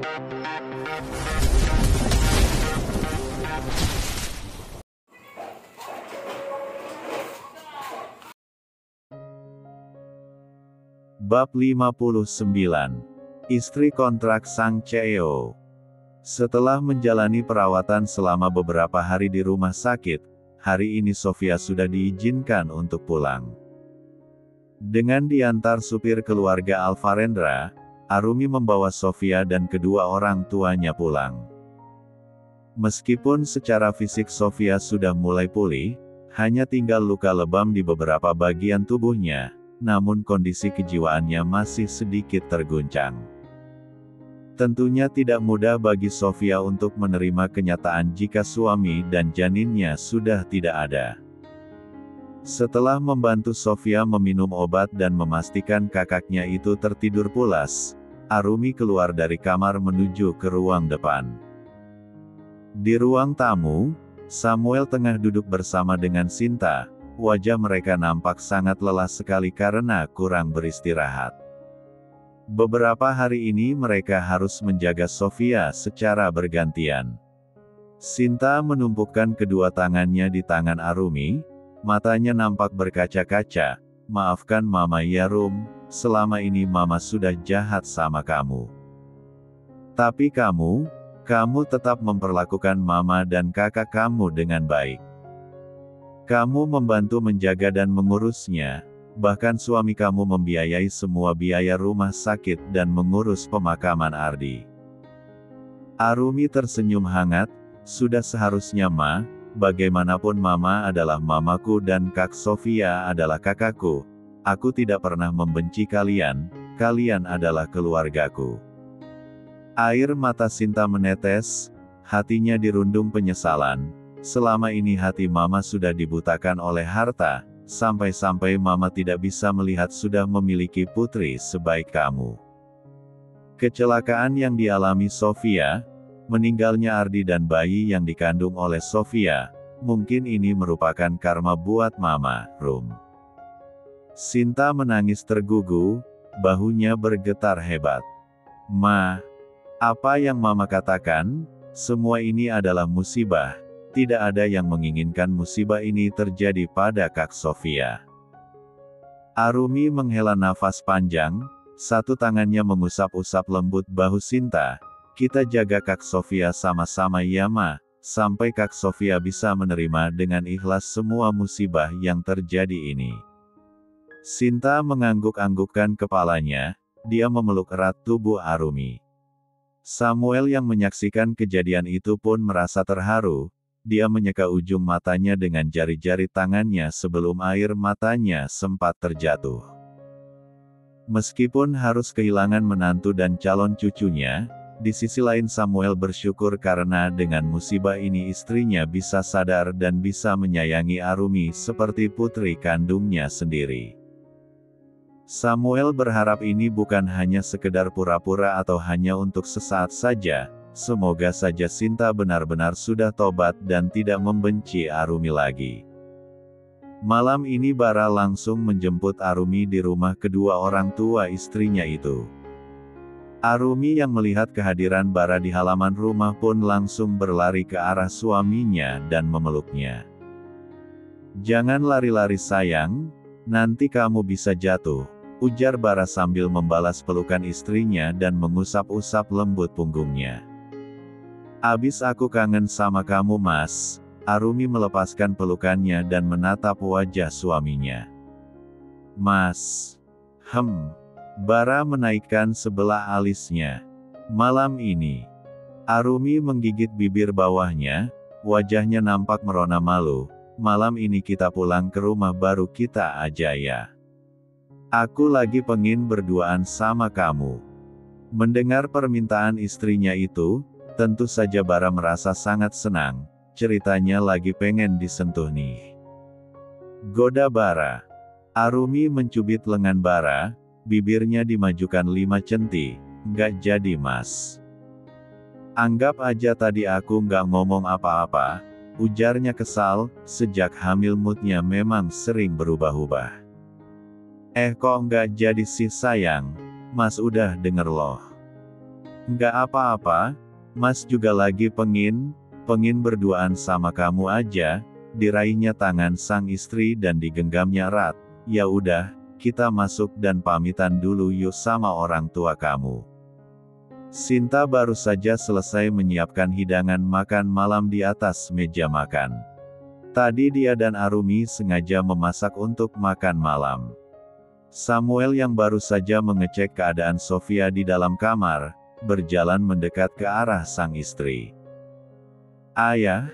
Bab 59. Istri kontrak Sang CEO. Setelah menjalani perawatan selama beberapa hari di rumah sakit, hari ini Sofia sudah diizinkan untuk pulang. Dengan diantar supir keluarga Alvarendra, Arumi membawa Sofia dan kedua orang tuanya pulang. Meskipun secara fisik Sofia sudah mulai pulih, hanya tinggal luka lebam di beberapa bagian tubuhnya, namun kondisi kejiwaannya masih sedikit terguncang. Tentunya tidak mudah bagi Sofia untuk menerima kenyataan jika suami dan janinnya sudah tidak ada. Setelah membantu Sofia meminum obat dan memastikan kakaknya itu tertidur pulas, Arumi keluar dari kamar menuju ke ruang depan. Di ruang tamu, Samuel tengah duduk bersama dengan Sinta. Wajah mereka nampak sangat lelah sekali karena kurang beristirahat. Beberapa hari ini mereka harus menjaga Sofia secara bergantian. Sinta menumpukan kedua tangannya di tangan Arumi, matanya nampak berkaca-kaca. "Maafkan Mama ya Rum, selama ini Mama sudah jahat sama kamu. Tapi kamu tetap memperlakukan Mama dan kakak kamu dengan baik. Kamu membantu menjaga dan mengurusnya, bahkan suami kamu membiayai semua biaya rumah sakit dan mengurus pemakaman Ardi." Arumi tersenyum hangat, "Sudah seharusnya Ma, bagaimanapun Mama adalah mamaku dan Kak Sofia adalah kakakku. Aku tidak pernah membenci kalian, kalian adalah keluargaku." Air mata Sinta menetes, hatinya dirundung penyesalan. Selama ini hati Mama sudah dibutakan oleh harta, sampai-sampai Mama tidak bisa melihat sudah memiliki putri sebaik kamu. Kecelakaan yang dialami Sofia, meninggalnya Ardi dan bayi yang dikandung oleh Sofia, mungkin ini merupakan karma buat Mama, Rum. Sinta menangis tergugu, bahunya bergetar hebat. "Ma, apa yang Mama katakan? Semua ini adalah musibah. Tidak ada yang menginginkan musibah ini terjadi pada Kak Sofia." Arumi menghela nafas panjang, satu tangannya mengusap-usap lembut bahu Sinta. "Kita jaga Kak Sofia sama-sama ya Ma, sampai Kak Sofia bisa menerima dengan ikhlas semua musibah yang terjadi ini." Sinta mengangguk-anggukkan kepalanya, dia memeluk erat tubuh Arumi. Samuel yang menyaksikan kejadian itu pun merasa terharu. Dia menyeka ujung matanya dengan jari-jari tangannya sebelum air matanya sempat terjatuh. Meskipun harus kehilangan menantu dan calon cucunya, di sisi lain Samuel bersyukur karena dengan musibah ini istrinya bisa sadar dan bisa menyayangi Arumi seperti putri kandungnya sendiri. Samuel berharap ini bukan hanya sekedar pura-pura atau hanya untuk sesaat saja. Semoga saja Sinta benar-benar sudah tobat dan tidak membenci Arumi lagi. Malam ini Bara langsung menjemput Arumi di rumah kedua orang tua istrinya itu. Arumi yang melihat kehadiran Bara di halaman rumah pun langsung berlari ke arah suaminya dan memeluknya. "Jangan lari-lari sayang, nanti kamu bisa jatuh," ujar Bara sambil membalas pelukan istrinya dan mengusap-usap lembut punggungnya. "Abis aku kangen sama kamu Mas." Arumi melepaskan pelukannya dan menatap wajah suaminya. "Mas." Bara menaikkan sebelah alisnya. "Malam ini." Arumi menggigit bibir bawahnya, wajahnya nampak merona malu. "Malam ini kita pulang ke rumah baru kita aja ya. Aku lagi pengen berduaan sama kamu." Mendengar permintaan istrinya itu, tentu saja Bara merasa sangat senang, ceritanya lagi pengen disentuh nih. Goda Bara. Arumi mencubit lengan Bara, bibirnya dimajukan 5 centi, "Nggak jadi Mas. Anggap aja tadi aku nggak ngomong apa-apa," ujarnya kesal, sejak hamil moodnya memang sering berubah-ubah. Kok nggak jadi sih sayang, Mas udah denger loh. Nggak apa-apa, Mas juga lagi pengen berduaan sama kamu aja. Diraihnya tangan sang istri dan digenggamnya erat. Ya udah, kita masuk dan pamitan dulu yuk sama orang tua kamu. Sinta baru saja selesai menyiapkan hidangan makan malam di atas meja makan. Tadi dia dan Arumi sengaja memasak untuk makan malam. Samuel yang baru saja mengecek keadaan Sofia di dalam kamar, berjalan mendekat ke arah sang istri. Ayah,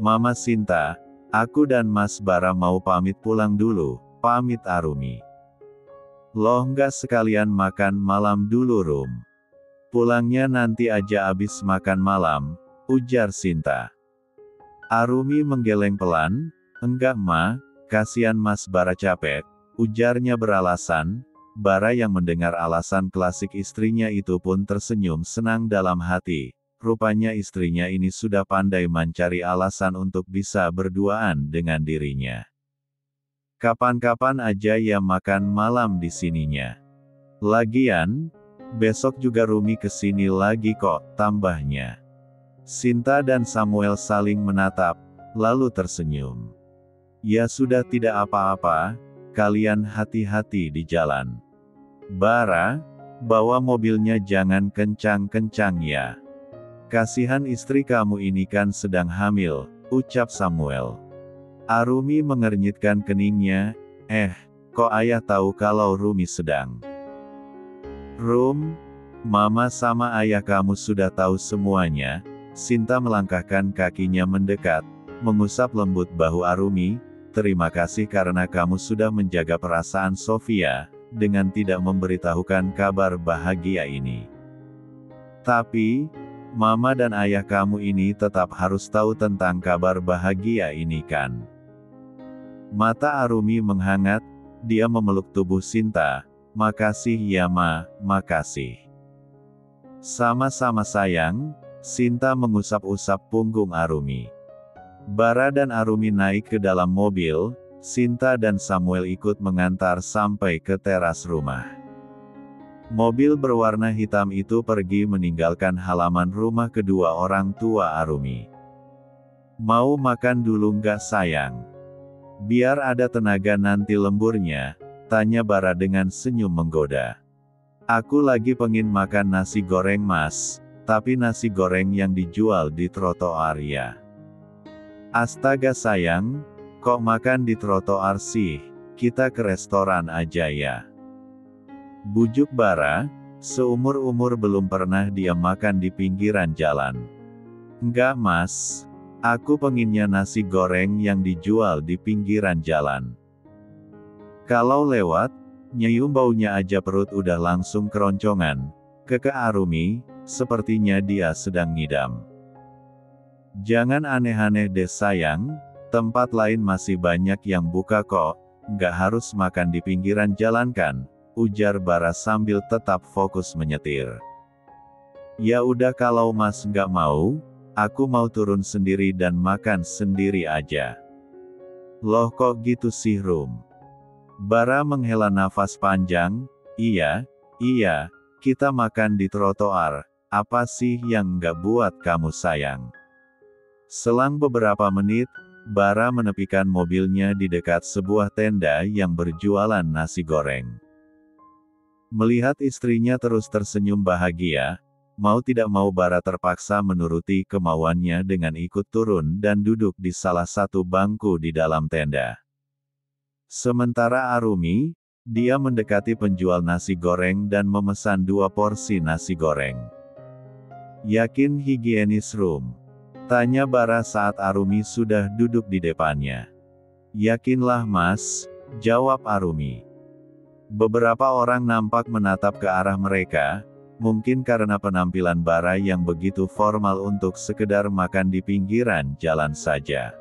Mama Sinta, aku dan Mas Bara mau pamit pulang dulu, pamit Arumi. Loh nggak sekalian makan malam dulu Rum? Pulangnya nanti aja abis makan malam, ujar Sinta. Arumi menggeleng pelan, enggak Ma, kasihan Mas Bara capek, ujarnya beralasan. Bara yang mendengar alasan klasik istrinya itu pun tersenyum senang dalam hati. Rupanya istrinya ini sudah pandai mencari alasan untuk bisa berduaan dengan dirinya. Kapan-kapan aja ya makan malam di sininya. Lagian, besok juga Rumi kesini lagi kok, tambahnya. Sinta dan Samuel saling menatap, lalu tersenyum. Ya sudah tidak apa-apa, kalian hati-hati di jalan. Bara, bawa mobilnya jangan kencang-kencang ya. Kasihan istri kamu ini kan sedang hamil, ucap Samuel. Arumi mengernyitkan keningnya, kok ayah tahu kalau Rumi sedang? Rum, Mama sama ayah kamu sudah tahu semuanya. Sinta melangkahkan kakinya mendekat, mengusap lembut bahu Arumi. Terima kasih karena kamu sudah menjaga perasaan Sofia, dengan tidak memberitahukan kabar bahagia ini. Tapi, Mama dan ayah kamu ini tetap harus tahu tentang kabar bahagia ini kan? Mata Arumi menghangat, dia memeluk tubuh Sinta. Makasih ya Ma, makasih. Sama-sama sayang, Sinta mengusap-usap punggung Arumi. Bara dan Arumi naik ke dalam mobil, Sinta dan Samuel ikut mengantar sampai ke teras rumah. Mobil berwarna hitam itu pergi meninggalkan halaman rumah kedua orang tua Arumi. Mau makan dulu nggak sayang? Biar ada tenaga nanti lemburnya, tanya Bara dengan senyum menggoda. Aku lagi pengen makan nasi goreng Mas, tapi nasi goreng yang dijual di trotoar ya. Astaga sayang, kok makan di trotoar sih, kita ke restoran aja ya. Bujuk Bara, seumur-umur belum pernah dia makan di pinggiran jalan. Enggak Mas, aku pengennya nasi goreng yang dijual di pinggiran jalan. Kalau lewat, nyium baunya aja perut udah langsung keroncongan. Keke Arumi, sepertinya dia sedang ngidam. Jangan aneh-aneh deh sayang, tempat lain masih banyak yang buka kok, nggak harus makan di pinggiran jalan kan, ujar Bara sambil tetap fokus menyetir. Ya udah kalau Mas nggak mau, aku mau turun sendiri dan makan sendiri aja. Loh kok gitu sih Rum? Bara menghela nafas panjang, iya, kita makan di trotoar, apa sih yang nggak buat kamu sayang? Selang beberapa menit, Bara menepikan mobilnya di dekat sebuah tenda yang berjualan nasi goreng. Melihat istrinya terus tersenyum bahagia, mau tidak mau Bara terpaksa menuruti kemauannya dengan ikut turun dan duduk di salah satu bangku di dalam tenda. Sementara Arumi, dia mendekati penjual nasi goreng dan memesan 2 porsi nasi goreng. Yakin higienis Rum? Tanya Bara saat Arumi sudah duduk di depannya. Yakinlah Mas, jawab Arumi. Beberapa orang nampak menatap ke arah mereka, mungkin karena penampilan Bara yang begitu formal untuk sekedar makan di pinggiran jalan saja.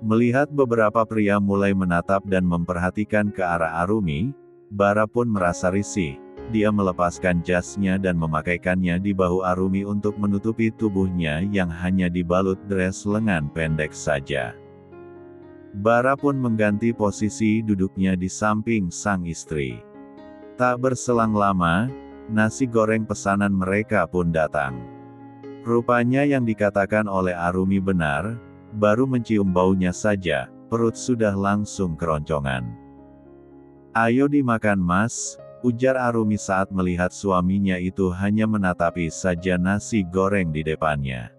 Melihat beberapa pria mulai menatap dan memperhatikan ke arah Arumi, Bara pun merasa risih. Dia melepaskan jasnya dan memakaikannya di bahu Arumi untuk menutupi tubuhnya yang hanya dibalut dress lengan pendek saja. Bara pun mengganti posisi duduknya di samping sang istri. Tak berselang lama, nasi goreng pesanan mereka pun datang. Rupanya yang dikatakan oleh Arumi benar, baru mencium baunya saja, perut sudah langsung keroncongan. "Ayo dimakan Mas," ujar Arumi saat melihat suaminya itu hanya menatapi saja nasi goreng di depannya.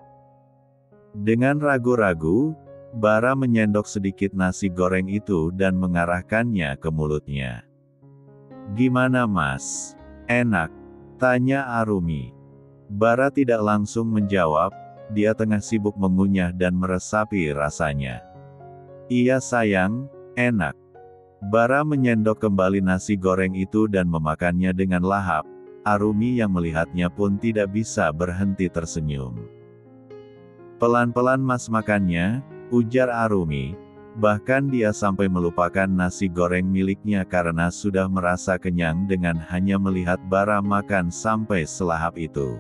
Dengan ragu-ragu, Bara menyendok sedikit nasi goreng itu dan mengarahkannya ke mulutnya. "Gimana Mas? Enak?" tanya Arumi. Bara tidak langsung menjawab, dia tengah sibuk mengunyah dan meresapi rasanya. "Iya sayang, enak." Bara menyendok kembali nasi goreng itu dan memakannya dengan lahap. Arumi yang melihatnya pun tidak bisa berhenti tersenyum. "Pelan-pelan Mas makannya," ujar Arumi. Bahkan dia sampai melupakan nasi goreng miliknya karena sudah merasa kenyang dengan hanya melihat Bara makan sampai selahap itu.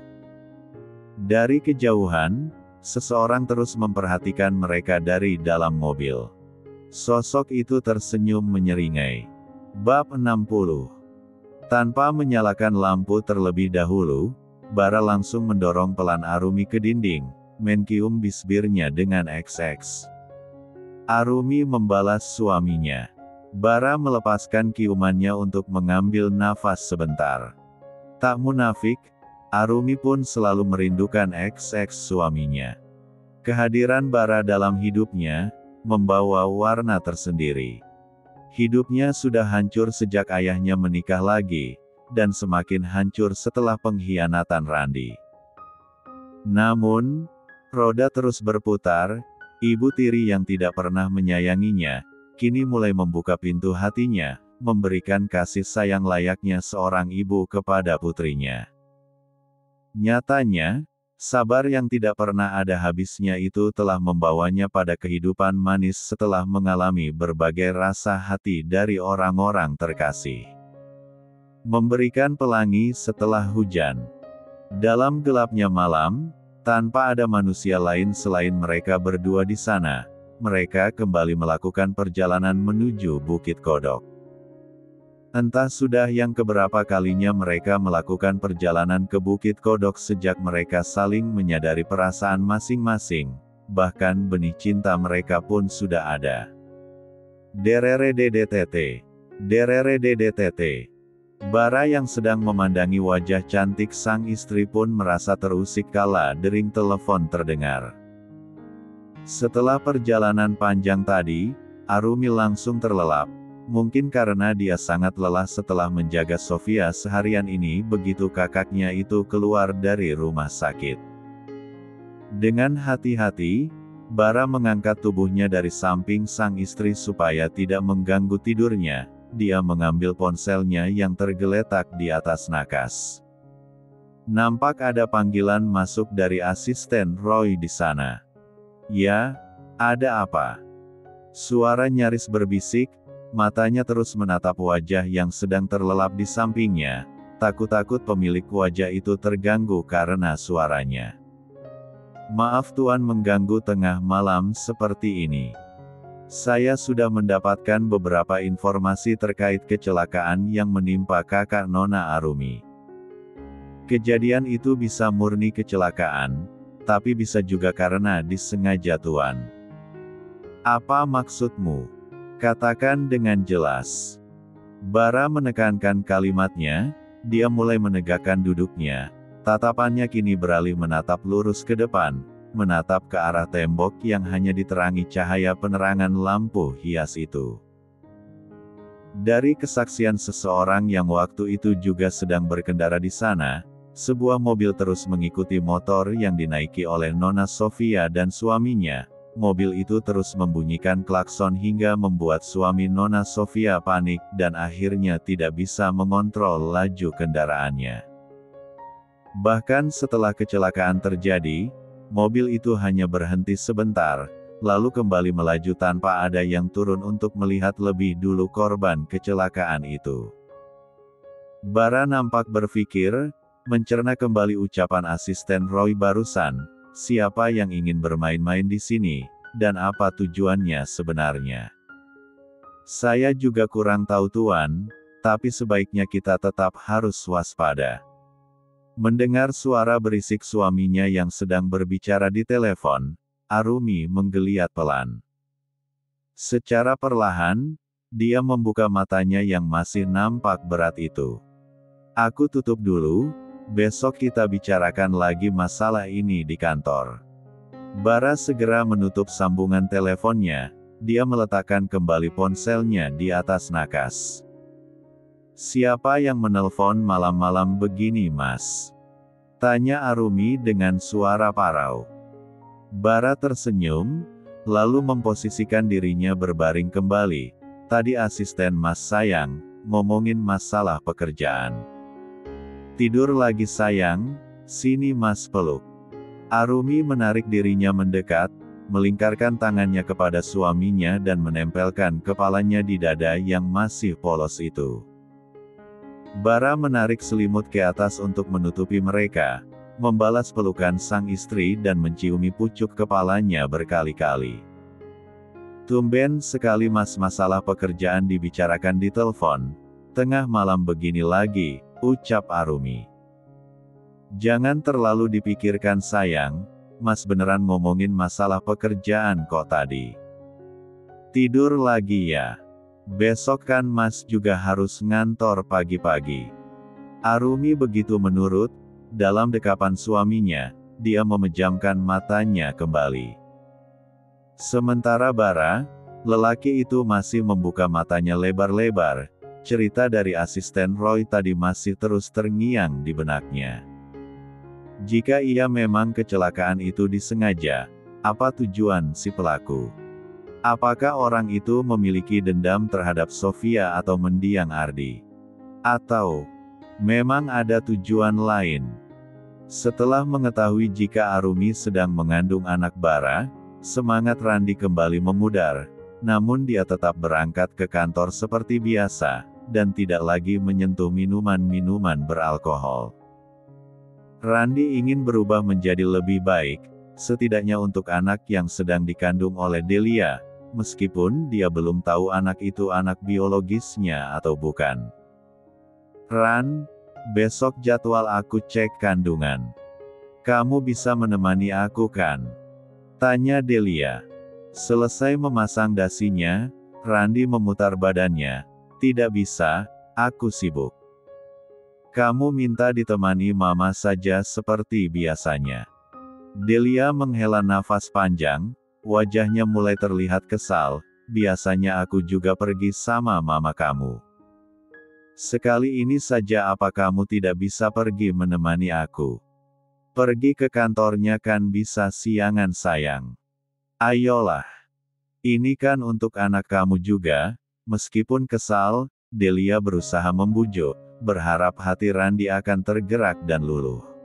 Dari kejauhan, seseorang terus memperhatikan mereka dari dalam mobil. Sosok itu tersenyum menyeringai. Bab 60. Tanpa menyalakan lampu terlebih dahulu, Bara langsung mendorong pelan Arumi ke dinding, mencium bibirnya dengan XX. Arumi membalas suaminya. Bara melepaskan ciumannya untuk mengambil nafas sebentar. Tak munafik, Arumi pun selalu merindukan XX suaminya. Kehadiran Bara dalam hidupnya, membawa warna tersendiri. Hidupnya sudah hancur sejak ayahnya menikah lagi, dan semakin hancur setelah pengkhianatan Randi. Namun, roda terus berputar. Ibu tiri yang tidak pernah menyayanginya, kini mulai membuka pintu hatinya, memberikan kasih sayang layaknya seorang ibu kepada putrinya. Nyatanya, sabar yang tidak pernah ada habisnya itu telah membawanya pada kehidupan manis setelah mengalami berbagai rasa hati dari orang-orang terkasih. Memberikan pelangi setelah hujan. Dalam gelapnya malam, tanpa ada manusia lain selain mereka berdua di sana, mereka kembali melakukan perjalanan menuju Bukit Kodok. Entah sudah yang keberapa kalinya mereka melakukan perjalanan ke Bukit Kodok sejak mereka saling menyadari perasaan masing-masing, bahkan benih cinta mereka pun sudah ada. Dererededetete. Dererededetete. Bara yang sedang memandangi wajah cantik sang istri pun merasa terusik kala dering telepon terdengar. Setelah perjalanan panjang tadi, Arumi langsung terlelap. Mungkin karena dia sangat lelah setelah menjaga Sofia seharian ini begitu kakaknya itu keluar dari rumah sakit. Dengan hati-hati, Bara mengangkat tubuhnya dari samping sang istri supaya tidak mengganggu tidurnya. Dia mengambil ponselnya yang tergeletak di atas nakas. Nampak ada panggilan masuk dari asisten Roy di sana. "Ya, ada apa?" Suara nyaris berbisik, matanya terus menatap wajah yang sedang terlelap di sampingnya. Takut-takut pemilik wajah itu terganggu karena suaranya. "Maaf Tuan mengganggu tengah malam seperti ini. Saya sudah mendapatkan beberapa informasi terkait kecelakaan yang menimpa kakak Nona Arumi. Kejadian itu bisa murni kecelakaan, tapi bisa juga karena disengaja Tuan." "Apa maksudmu? Katakan dengan jelas." Bara menekankan kalimatnya, dia mulai menegakkan duduknya, tatapannya kini beralih menatap lurus ke depan, menatap ke arah tembok yang hanya diterangi cahaya penerangan lampu hias itu. Dari kesaksian seseorang yang waktu itu juga sedang berkendara di sana, sebuah mobil terus mengikuti motor yang dinaiki oleh Nona Sofia dan suaminya. Mobil itu terus membunyikan klakson hingga membuat suami Nona Sofia panik dan akhirnya tidak bisa mengontrol laju kendaraannya. Bahkan setelah kecelakaan terjadi, mobil itu hanya berhenti sebentar, lalu kembali melaju tanpa ada yang turun untuk melihat lebih dulu korban kecelakaan itu. Bara nampak berpikir, mencerna kembali ucapan asisten Roy barusan, siapa yang ingin bermain-main di sini, dan apa tujuannya sebenarnya. "Saya juga kurang tahu Tuan, tapi sebaiknya kita tetap harus waspada. Mendengar suara berisik suaminya yang sedang berbicara di telepon, Arumi menggeliat pelan. Secara perlahan, dia membuka matanya yang masih nampak berat itu. Aku tutup dulu, besok kita bicarakan lagi masalah ini di kantor. Bara segera menutup sambungan teleponnya, dia meletakkan kembali ponselnya di atas nakas. Siapa yang menelpon malam-malam begini, Mas? Tanya Arumi dengan suara parau. Bara tersenyum, lalu memposisikan dirinya berbaring kembali. Tadi asisten Mas sayang, ngomongin masalah pekerjaan. Tidur lagi sayang, sini Mas peluk. Arumi menarik dirinya mendekat, melingkarkan tangannya kepada suaminya dan menempelkan kepalanya di dada yang masih polos itu. Bara menarik selimut ke atas untuk menutupi mereka, membalas pelukan sang istri dan menciumi pucuk kepalanya berkali-kali. Tumben sekali Mas, masalah pekerjaan dibicarakan di telepon, tengah malam begini lagi, ucap Arumi. Jangan terlalu dipikirkan sayang, Mas beneran ngomongin masalah pekerjaan kok tadi. Tidur lagi ya. Besok kan Mas juga harus ngantor pagi-pagi. Arumi begitu menurut, dalam dekapan suaminya, dia memejamkan matanya kembali. Sementara Bara, lelaki itu masih membuka matanya lebar-lebar, cerita dari asisten Roy tadi masih terus terngiang di benaknya. Jika ia memang kecelakaan itu disengaja, apa tujuan si pelaku? Apakah orang itu memiliki dendam terhadap Sofia atau mendiang Ardi? Atau, memang ada tujuan lain? Setelah mengetahui jika Arumi sedang mengandung anak Bara, semangat Randi kembali memudar, namun dia tetap berangkat ke kantor seperti biasa, dan tidak lagi menyentuh minuman-minuman beralkohol. Randi ingin berubah menjadi lebih baik, setidaknya untuk anak yang sedang dikandung oleh Delia, meskipun dia belum tahu anak itu anak biologisnya atau bukan. Ran, besok jadwal aku cek kandungan. Kamu bisa menemani aku kan? Tanya Delia. Selesai memasang dasinya, Randi memutar badannya. Tidak bisa, aku sibuk. Kamu minta ditemani mama saja seperti biasanya. Delia menghela nafas panjang, wajahnya mulai terlihat kesal. Biasanya aku juga pergi sama mama kamu. Sekali ini saja apa kamu tidak bisa pergi menemani aku? Pergi ke kantornya kan bisa siangan sayang. Ayolah. Ini kan untuk anak kamu juga. Meskipun kesal, Delia berusaha membujuk, berharap hati Randi akan tergerak dan luluh.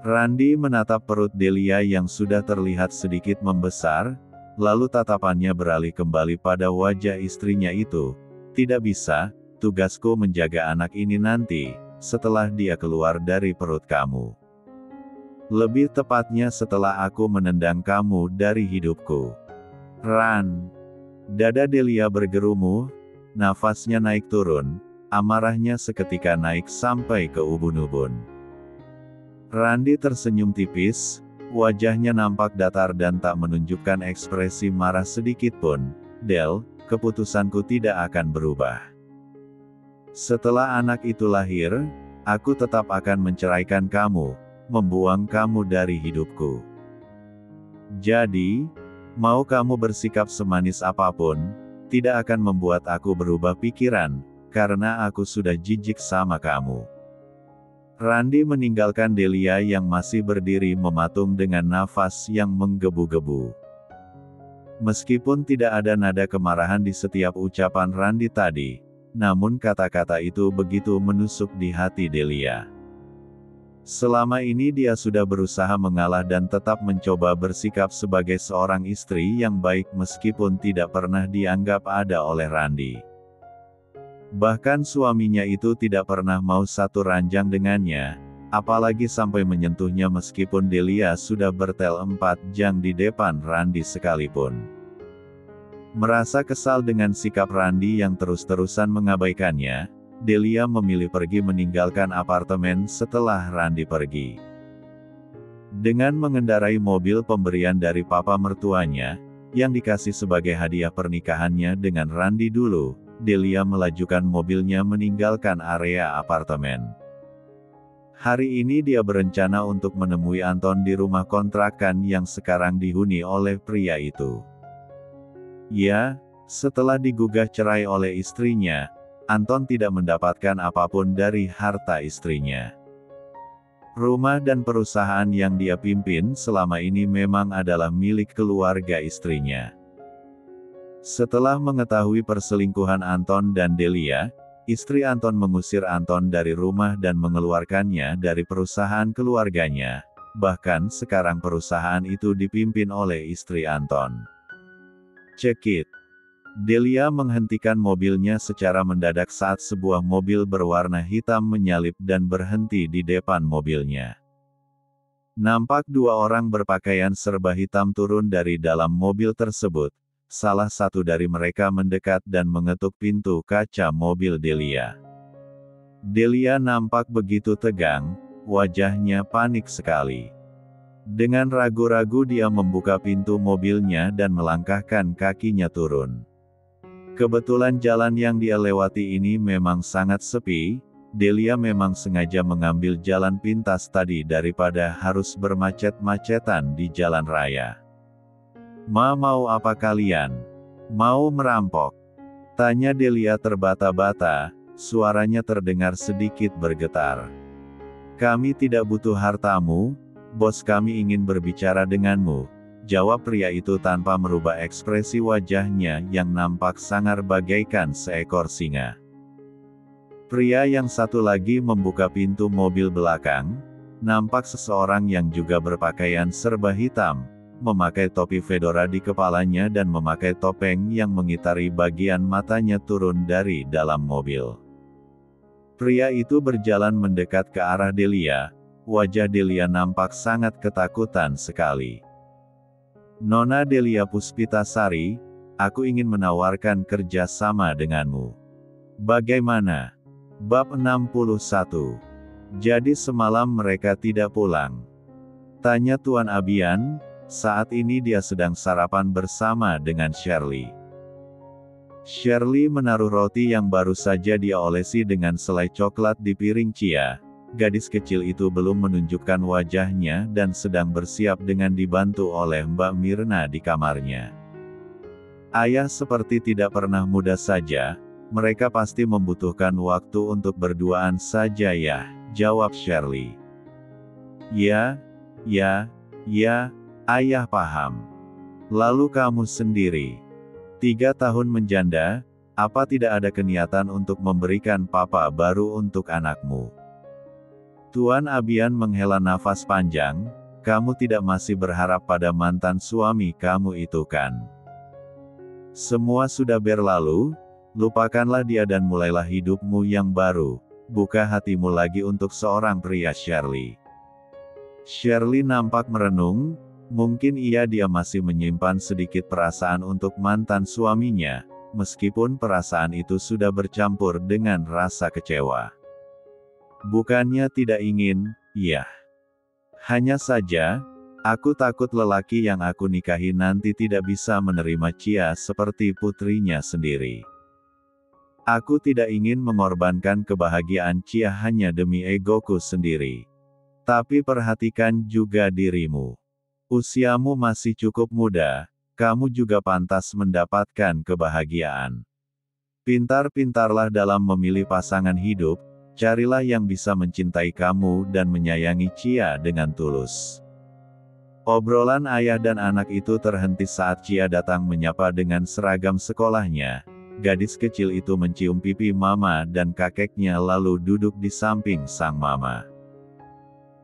Randi menatap perut Delia yang sudah terlihat sedikit membesar, lalu tatapannya beralih kembali pada wajah istrinya itu. Tidak bisa, tugasku menjaga anak ini nanti, setelah dia keluar dari perut kamu. Lebih tepatnya setelah aku menendang kamu dari hidupku. Ran. Dada Delia bergerumuh, nafasnya naik turun, amarahnya seketika naik sampai ke ubun-ubun. Randi tersenyum tipis, wajahnya nampak datar dan tak menunjukkan ekspresi marah sedikit pun. Del, keputusanku tidak akan berubah. Setelah anak itu lahir, aku tetap akan menceraikan kamu, membuang kamu dari hidupku. Jadi, mau kamu bersikap semanis apapun, tidak akan membuat aku berubah pikiran, karena aku sudah jijik sama kamu. Randi meninggalkan Delia yang masih berdiri mematung dengan nafas yang menggebu-gebu. Meskipun tidak ada nada kemarahan di setiap ucapan Randi tadi, namun kata-kata itu begitu menusuk di hati Delia. Selama ini dia sudah berusaha mengalah dan tetap mencoba bersikap sebagai seorang istri yang baik meskipun tidak pernah dianggap ada oleh Randi. Bahkan suaminya itu tidak pernah mau satu ranjang dengannya, apalagi sampai menyentuhnya meskipun Delia sudah bertel 4 jam di depan Randi sekalipun. Merasa kesal dengan sikap Randi yang terus-terusan mengabaikannya, Delia memilih pergi meninggalkan apartemen setelah Randy pergi. Dengan mengendarai mobil pemberian dari papa mertuanya, yang dikasih sebagai hadiah pernikahannya dengan Randy dulu, Delia melajukan mobilnya meninggalkan area apartemen. Hari ini dia berencana untuk menemui Anton di rumah kontrakan yang sekarang dihuni oleh pria itu. Ya, setelah digugah cerai oleh istrinya, Anton tidak mendapatkan apapun dari harta istrinya. Rumah dan perusahaan yang dia pimpin selama ini memang adalah milik keluarga istrinya. Setelah mengetahui perselingkuhan Anton dan Delia, istri Anton mengusir Anton dari rumah dan mengeluarkannya dari perusahaan keluarganya. Bahkan sekarang perusahaan itu dipimpin oleh istri Anton. Cekit. Delia menghentikan mobilnya secara mendadak saat sebuah mobil berwarna hitam menyalip dan berhenti di depan mobilnya. Nampak dua orang berpakaian serba hitam turun dari dalam mobil tersebut. Salah satu dari mereka mendekat dan mengetuk pintu kaca mobil Delia. Delia nampak begitu tegang, wajahnya panik sekali. Dengan ragu-ragu dia membuka pintu mobilnya dan melangkahkan kakinya turun. Kebetulan jalan yang dia lewati ini memang sangat sepi, Delia memang sengaja mengambil jalan pintas tadi daripada harus bermacet-macetan di jalan raya. Mau apa kalian? Mau merampok? Tanya Delia terbata-bata, suaranya terdengar sedikit bergetar. Kami tidak butuh hartamu, bos kami ingin berbicara denganmu, jawab pria itu tanpa merubah ekspresi wajahnya yang nampak sangar bagaikan seekor singa. Pria yang satu lagi membuka pintu mobil belakang, nampak seseorang yang juga berpakaian serba hitam, memakai topi fedora di kepalanya dan memakai topeng yang mengitari bagian matanya turun dari dalam mobil. Pria itu berjalan mendekat ke arah Delia, wajah Delia nampak sangat ketakutan sekali. Nona Delia Puspitasari, aku ingin menawarkan kerja sama denganmu. Bagaimana? Bab 61. Jadi semalam mereka tidak pulang? Tanya Tuan Abian. Saat ini dia sedang sarapan bersama dengan Shirley. Shirley menaruh roti yang baru saja dia olesi dengan selai coklat di piring Chia. Gadis kecil itu belum menunjukkan wajahnya dan sedang bersiap dengan dibantu oleh Mbak Mirna di kamarnya. Ayah seperti tidak pernah muda saja, mereka pasti membutuhkan waktu untuk berduaan saja ya, jawab Shirley. Ya, ayah paham. Lalu kamu sendiri? 3 tahun menjanda, apa tidak ada keniatan untuk memberikan papa baru untuk anakmu? Tuan Abian menghela nafas panjang, kamu tidak masih berharap pada mantan suami kamu itu kan? Semua sudah berlalu, lupakanlah dia dan mulailah hidupmu yang baru, buka hatimu lagi untuk seorang pria Shirley. Shirley nampak merenung. Mungkin dia masih menyimpan sedikit perasaan untuk mantan suaminya, meskipun perasaan itu sudah bercampur dengan rasa kecewa. Bukannya tidak ingin, ya. Hanya saja, aku takut lelaki yang aku nikahi nanti tidak bisa menerima Chia seperti putrinya sendiri. Aku tidak ingin mengorbankan kebahagiaan Chia hanya demi egoku sendiri. Tapi perhatikan juga dirimu. Usiamu masih cukup muda, kamu juga pantas mendapatkan kebahagiaan. Pintar-pintarlah dalam memilih pasangan hidup, carilah yang bisa mencintai kamu dan menyayangi Chia dengan tulus. Obrolan ayah dan anak itu terhenti saat Chia datang menyapa dengan seragam sekolahnya. Gadis kecil itu mencium pipi mama dan kakeknya lalu duduk di samping sang mama.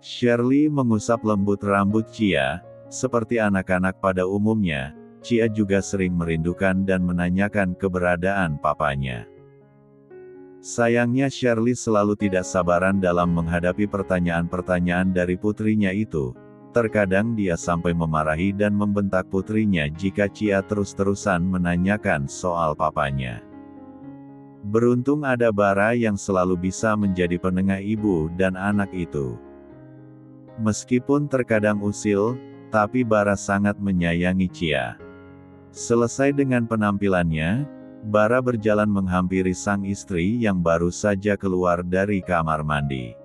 Shirley mengusap lembut rambut Chia. Seperti anak-anak pada umumnya, Chia juga sering merindukan dan menanyakan keberadaan papanya. Sayangnya Shirley selalu tidak sabaran dalam menghadapi pertanyaan-pertanyaan dari putrinya itu. Terkadang dia sampai memarahi dan membentak putrinya jika Chia terus-terusan menanyakan soal papanya. Beruntung ada Bara yang selalu bisa menjadi penengah ibu dan anak itu. Meskipun terkadang usil, tapi Bara sangat menyayangi Chia. Selesai dengan penampilannya, Bara berjalan menghampiri sang istri yang baru saja keluar dari kamar mandi.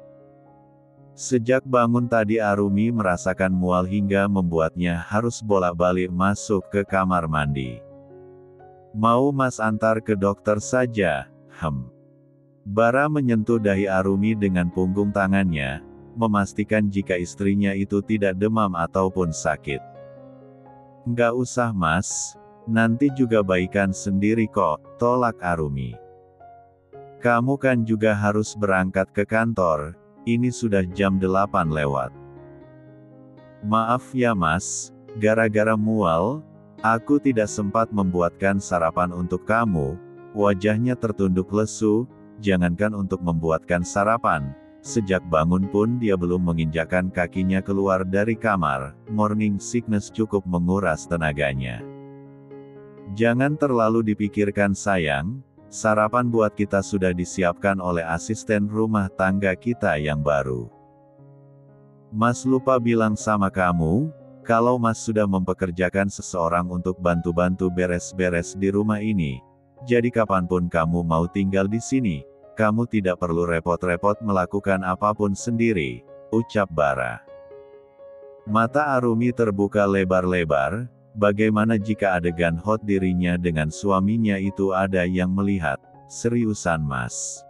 Sejak bangun tadi Arumi merasakan mual hingga membuatnya harus bolak-balik masuk ke kamar mandi. Mau Mas antar ke dokter saja? Bara menyentuh dahi Arumi dengan punggung tangannya, memastikan jika istrinya itu tidak demam ataupun sakit. Nggak usah Mas, nanti juga baikan sendiri kok, tolak Arumi. Kamu kan juga harus berangkat ke kantor. Ini sudah jam 8 lewat. Maaf ya Mas, gara-gara mual, aku tidak sempat membuatkan sarapan untuk kamu. Wajahnya tertunduk lesu, jangankan untuk membuatkan sarapan. Sejak bangun pun dia belum menginjakkan kakinya keluar dari kamar. Morning sickness cukup menguras tenaganya. Jangan terlalu dipikirkan sayang. Sarapan buat kita sudah disiapkan oleh asisten rumah tangga kita yang baru. Mas lupa bilang sama kamu, kalau Mas sudah mempekerjakan seseorang untuk bantu-bantu beres-beres di rumah ini. Jadi kapanpun kamu mau tinggal di sini, kamu tidak perlu repot-repot melakukan apapun sendiri, ucap Bara. Mata Arumi terbuka lebar-lebar. Bagaimana jika adegan hot dirinya dengan suaminya itu ada yang melihat? Seriusan Mas?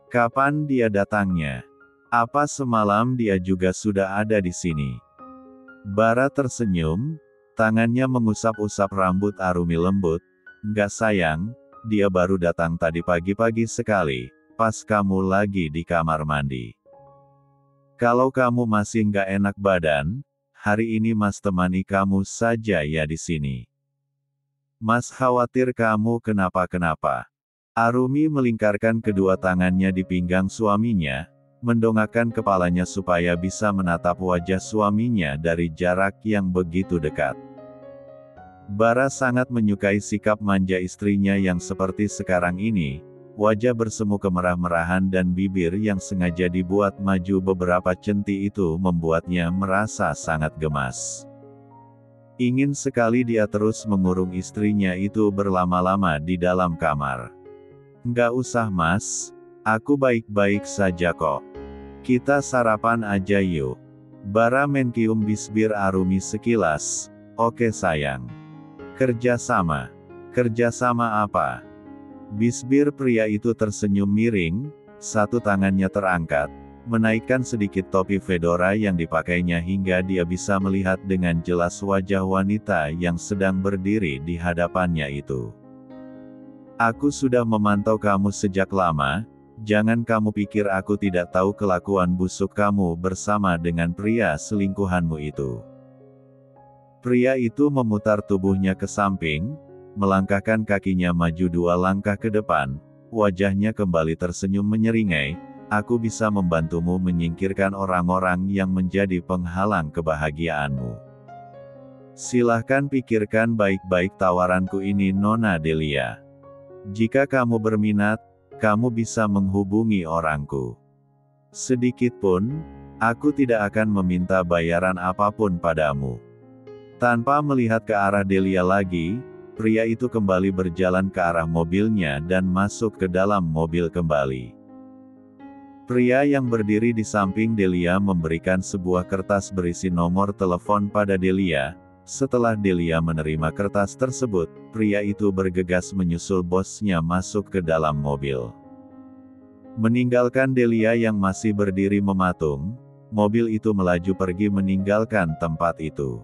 Kapan dia datangnya? Apa semalam dia juga sudah ada di sini? Bara tersenyum, tangannya mengusap-usap rambut Arumi lembut. Nggak sayang, dia baru datang tadi pagi-pagi sekali, pas kamu lagi di kamar mandi. Kalau kamu masih nggak enak badan, hari ini Mas temani kamu saja ya di sini. Mas khawatir kamu kenapa-kenapa. Arumi melingkarkan kedua tangannya di pinggang suaminya, mendongakkan kepalanya supaya bisa menatap wajah suaminya dari jarak yang begitu dekat. Bara sangat menyukai sikap manja istrinya yang seperti sekarang ini. Wajah bersemu kemerah-merahan dan bibir yang sengaja dibuat maju beberapa centi itu membuatnya merasa sangat gemas. Ingin sekali dia terus mengurung istrinya itu berlama-lama di dalam kamar. Nggak usah Mas, aku baik-baik saja kok. Kita sarapan aja yuk. Bara mencium bibir Arumi sekilas. Oke sayang. Kerjasama. Kerjasama apa? Bibir pria itu tersenyum miring, satu tangannya terangkat, menaikkan sedikit topi fedora yang dipakainya hingga dia bisa melihat dengan jelas wajah wanita yang sedang berdiri di hadapannya itu. Aku sudah memantau kamu sejak lama, jangan kamu pikir aku tidak tahu kelakuan busuk kamu bersama dengan pria selingkuhanmu itu. Pria itu memutar tubuhnya ke samping, melangkahkan kakinya maju 2 langkah ke depan, wajahnya kembali tersenyum menyeringai, aku bisa membantumu menyingkirkan orang-orang yang menjadi penghalang kebahagiaanmu. Silahkan pikirkan baik-baik tawaranku ini Nona Delia. Jika kamu berminat, kamu bisa menghubungi orangku. Sedikitpun, aku tidak akan meminta bayaran apapun padamu. Tanpa melihat ke arah Delia lagi, pria itu kembali berjalan ke arah mobilnya dan masuk ke dalam mobil kembali. Pria yang berdiri di samping Delia memberikan sebuah kertas berisi nomor telepon pada Delia. Setelah Delia menerima kertas tersebut, pria itu bergegas menyusul bosnya masuk ke dalam mobil. Meninggalkan Delia yang masih berdiri mematung, mobil itu melaju pergi meninggalkan tempat itu.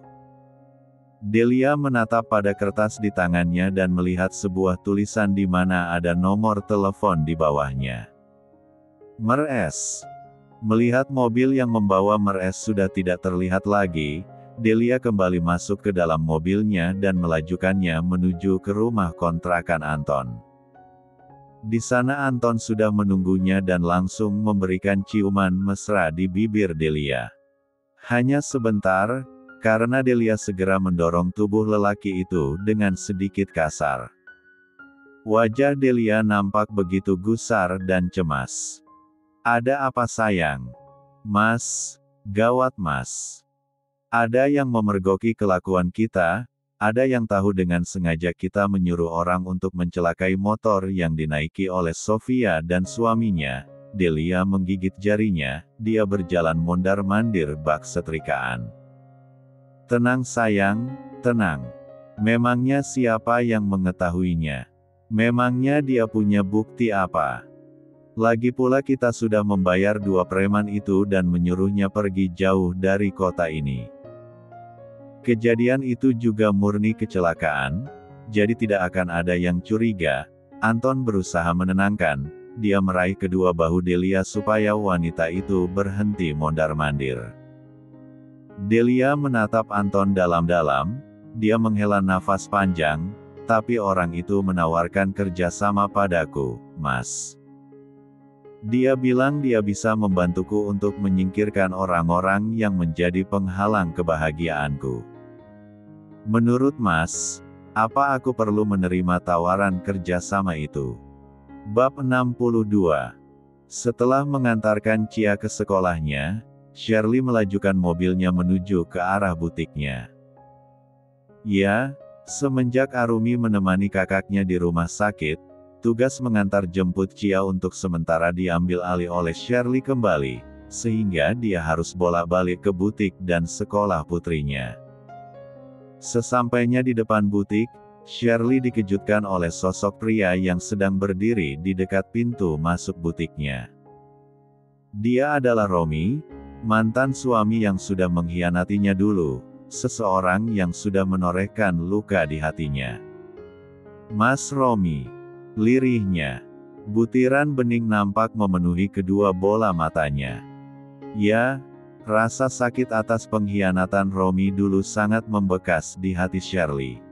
Delia menatap pada kertas di tangannya dan melihat sebuah tulisan di mana ada nomor telepon di bawahnya. Meres. Melihat mobil yang membawa Meres sudah tidak terlihat lagi, Delia kembali masuk ke dalam mobilnya dan melajukannya menuju ke rumah kontrakan Anton. Di sana Anton sudah menunggunya dan langsung memberikan ciuman mesra di bibir Delia. Hanya sebentar, karena Delia segera mendorong tubuh lelaki itu dengan sedikit kasar. Wajah Delia nampak begitu gusar dan cemas. Ada apa sayang? Mas, gawat mas. Ada yang memergoki kelakuan kita, ada yang tahu dengan sengaja kita menyuruh orang untuk mencelakai motor yang dinaiki oleh Sofia dan suaminya. Delia menggigit jarinya, dia berjalan mondar-mandir bak setrikaan. Tenang sayang, tenang. Memangnya siapa yang mengetahuinya? Memangnya dia punya bukti apa? Lagi pula kita sudah membayar 2 preman itu dan menyuruhnya pergi jauh dari kota ini. Kejadian itu juga murni kecelakaan, jadi tidak akan ada yang curiga. Anton berusaha menenangkan, dia meraih kedua bahu Delia supaya wanita itu berhenti mondar-mandir. Delia menatap Anton dalam-dalam, dia menghela nafas panjang, tapi orang itu menawarkan kerjasama padaku, Mas. Dia bilang dia bisa membantuku untuk menyingkirkan orang-orang yang menjadi penghalang kebahagiaanku. Menurut Mas, apa aku perlu menerima tawaran kerjasama itu? Bab 62. Setelah mengantarkan Cia ke sekolahnya, Shirley melajukan mobilnya menuju ke arah butiknya. Ya, semenjak Arumi menemani kakaknya di rumah sakit, tugas mengantar jemput Cia untuk sementara diambil alih oleh Shirley kembali, sehingga dia harus bolak-balik ke butik dan sekolah putrinya. Sesampainya di depan butik, Shirley dikejutkan oleh sosok pria yang sedang berdiri di dekat pintu masuk butiknya. Dia adalah Romi, mantan suami yang sudah mengkhianatinya dulu, seseorang yang sudah menorehkan luka di hatinya. Mas Romi, lirihnya. Butiran bening nampak memenuhi kedua bola matanya. Ya, rasa sakit atas pengkhianatan Romi dulu sangat membekas di hati Shirley.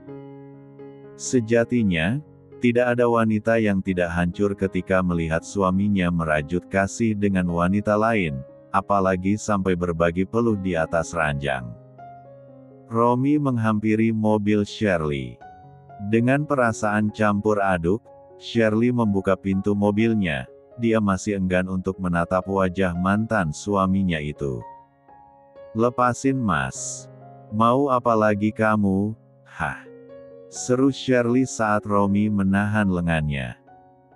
Sejatinya, tidak ada wanita yang tidak hancur ketika melihat suaminya merajut kasih dengan wanita lain, apalagi sampai berbagi peluh di atas ranjang. Romi menghampiri mobil Shirley. Dengan perasaan campur aduk, Shirley membuka pintu mobilnya, dia masih enggan untuk menatap wajah mantan suaminya itu. Lepasin mas. Mau apa lagi kamu? Hah? Seru Shirley saat Romi menahan lengannya.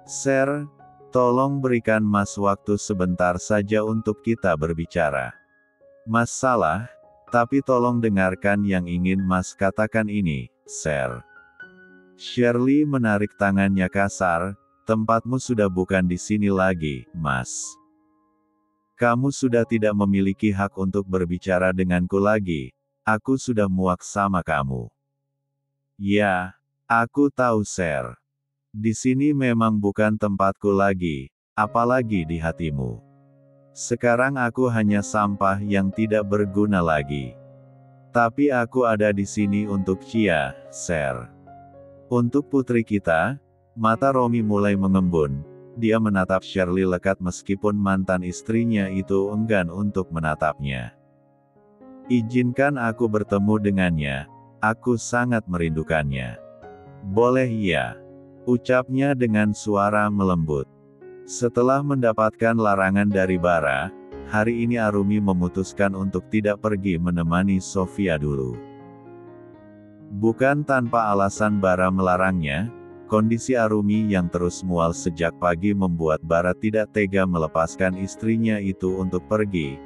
Sir, tolong berikan mas waktu sebentar saja untuk kita berbicara. Mas salah, tapi tolong dengarkan yang ingin mas katakan ini, Sir. Shirley menarik tangannya kasar, tempatmu sudah bukan di sini lagi, mas. Kamu sudah tidak memiliki hak untuk berbicara denganku lagi, aku sudah muak sama kamu. Ya, aku tahu Sir. Di sini memang bukan tempatku lagi, apalagi di hatimu. Sekarang aku hanya sampah yang tidak berguna lagi. Tapi aku ada di sini untuk Cia, Sir. Untuk putri kita, mata Romi mulai mengembun. Dia menatap Shirley lekat meskipun mantan istrinya itu enggan untuk menatapnya. Izinkan aku bertemu dengannya, aku sangat merindukannya. Boleh ya? Ucapnya dengan suara melembut. Setelah mendapatkan larangan dari Bara, hari ini Arumi memutuskan untuk tidak pergi menemani Sofia dulu. Bukan tanpa alasan Bara melarangnya, kondisi Arumi yang terus mual sejak pagi membuat Bara tidak tega melepaskan istrinya itu untuk pergi.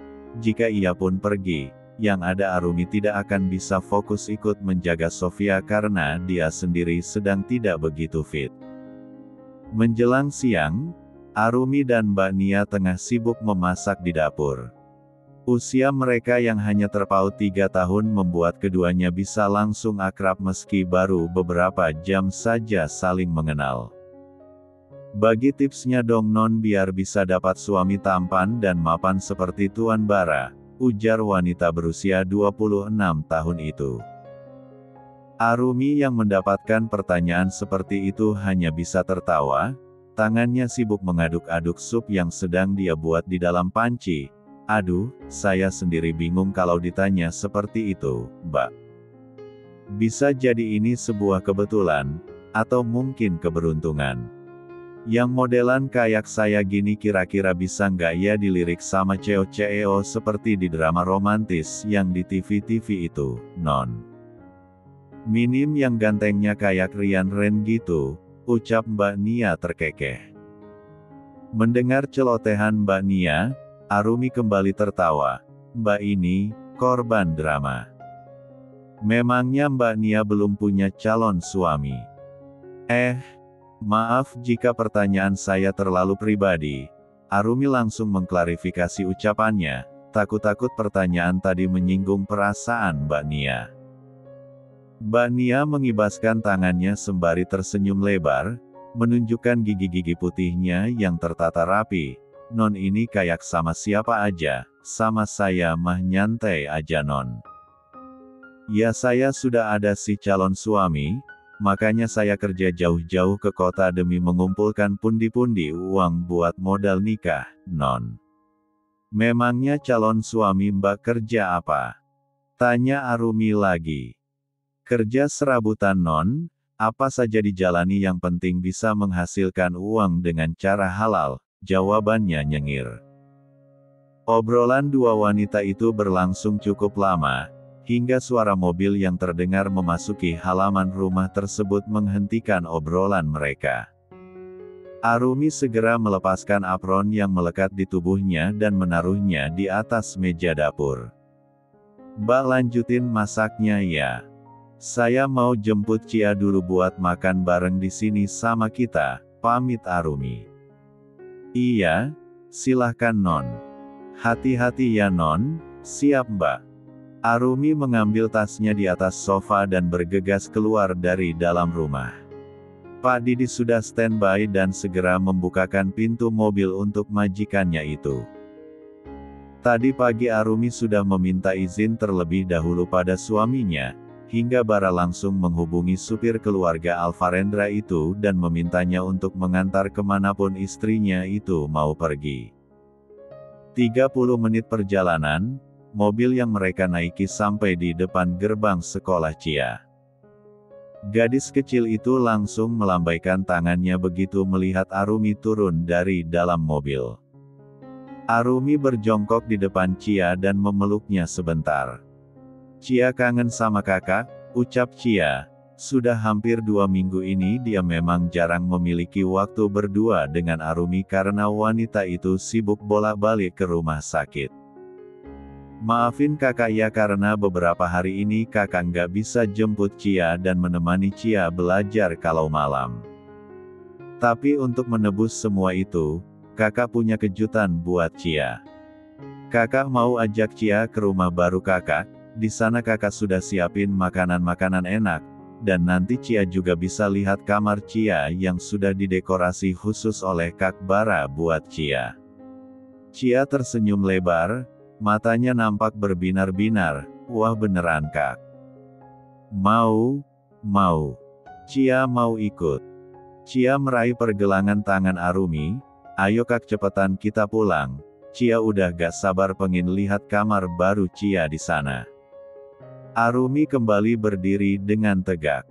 Jika ia pun pergi, yang ada Arumi tidak akan bisa fokus ikut menjaga Sofia karena dia sendiri sedang tidak begitu fit. Menjelang siang, Arumi dan Mbak Nia tengah sibuk memasak di dapur. Usia mereka yang hanya terpaut 3 tahun membuat keduanya bisa langsung akrab meski baru beberapa jam saja saling mengenal. Bagi tipsnya dong non biar bisa dapat suami tampan dan mapan seperti Tuan Bara, ujar wanita berusia 26 tahun itu. Arumi yang mendapatkan pertanyaan seperti itu hanya bisa tertawa, tangannya sibuk mengaduk-aduk sup yang sedang dia buat di dalam panci. Aduh, saya sendiri bingung kalau ditanya seperti itu, Mbak. Bisa jadi ini sebuah kebetulan, Atau mungkin keberuntungan. Yang modelan kayak saya gini kira-kira bisa nggak ya dilirik sama ceo-ceo seperti di drama romantis yang di TV-TV itu, non? Minim yang gantengnya kayak Ryan Ren gitu, ucap Mbak Nia terkekeh. Mendengar celotehan Mbak Nia, Arumi kembali tertawa. Mbak ini, korban drama. Memangnya Mbak Nia belum punya calon suami? Maaf jika pertanyaan saya terlalu pribadi. Arumi langsung mengklarifikasi ucapannya, takut-takut pertanyaan tadi menyinggung perasaan Mbak Nia. Mbak Nia mengibaskan tangannya sembari tersenyum lebar, menunjukkan gigi-gigi putihnya yang tertata rapi. Non ini kayak sama siapa aja, sama saya mah nyantai aja non. Ya saya sudah ada si calon suami, makanya saya kerja jauh-jauh ke kota demi mengumpulkan pundi-pundi uang buat modal nikah, non. Memangnya calon suami Mbak kerja apa? Tanya Arumi lagi. Kerja serabutan non, apa saja dijalani yang penting bisa menghasilkan uang dengan cara halal, jawabannya nyengir. Obrolan dua wanita itu berlangsung cukup lama, hingga suara mobil yang terdengar memasuki halaman rumah tersebut menghentikan obrolan mereka. Arumi segera melepaskan apron yang melekat di tubuhnya dan menaruhnya di atas meja dapur. Mbak lanjutin masaknya ya. Saya mau jemput Cia dulu buat makan bareng di sini sama kita, pamit Arumi. Iya, silahkan non. Hati-hati ya non, siap mbak. Arumi mengambil tasnya di atas sofa dan bergegas keluar dari dalam rumah. Pak Didi sudah standby dan segera membukakan pintu mobil untuk majikannya itu. Tadi pagi Arumi sudah meminta izin terlebih dahulu pada suaminya, hingga Bara langsung menghubungi supir keluarga Alvarendra itu dan memintanya untuk mengantar kemanapun istrinya itu mau pergi. 30 menit perjalanan, mobil yang mereka naiki sampai di depan gerbang sekolah Cia. Gadis kecil itu langsung melambaikan tangannya begitu melihat Arumi turun dari dalam mobil. Arumi berjongkok di depan Cia dan memeluknya sebentar. Cia kangen sama kakak, ucap Cia. Sudah hampir 2 minggu ini dia memang jarang memiliki waktu berdua dengan Arumi karena wanita itu sibuk bolak-balik ke rumah sakit. Maafin kakak ya karena beberapa hari ini kakak nggak bisa jemput Cia dan menemani Cia belajar kalau malam. Tapi untuk menebus semua itu, kakak punya kejutan buat Cia. Kakak mau ajak Cia ke rumah baru kakak, di sana kakak sudah siapin makanan-makanan enak, dan nanti Cia juga bisa lihat kamar Cia yang sudah didekorasi khusus oleh Kak Bara buat Cia. Cia tersenyum lebar. Matanya nampak berbinar-binar, wah beneran kak. Mau. Cia mau ikut. Cia meraih pergelangan tangan Arumi, ayo kak cepetan kita pulang. Cia udah gak sabar pengen lihat kamar baru Cia di sana. Arumi kembali berdiri dengan tegak.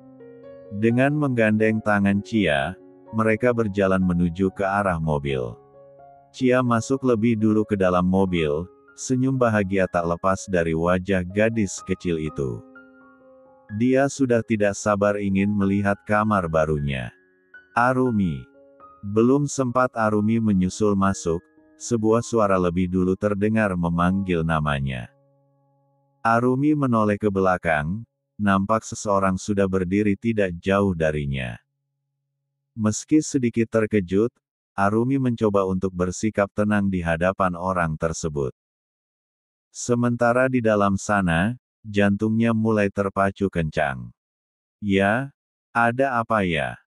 Dengan menggandeng tangan Cia, mereka berjalan menuju ke arah mobil. Cia masuk lebih dulu ke dalam mobil. Senyum bahagia tak lepas dari wajah gadis kecil itu. Dia sudah tidak sabar ingin melihat kamar barunya. Arumi. Belum sempat Arumi menyusul masuk, sebuah suara lebih dulu terdengar memanggil namanya. Arumi menoleh ke belakang, nampak seseorang sudah berdiri tidak jauh darinya. Meski sedikit terkejut, Arumi mencoba untuk bersikap tenang di hadapan orang tersebut. Sementara di dalam sana, jantungnya mulai terpacu kencang. Ya, ada apa ya?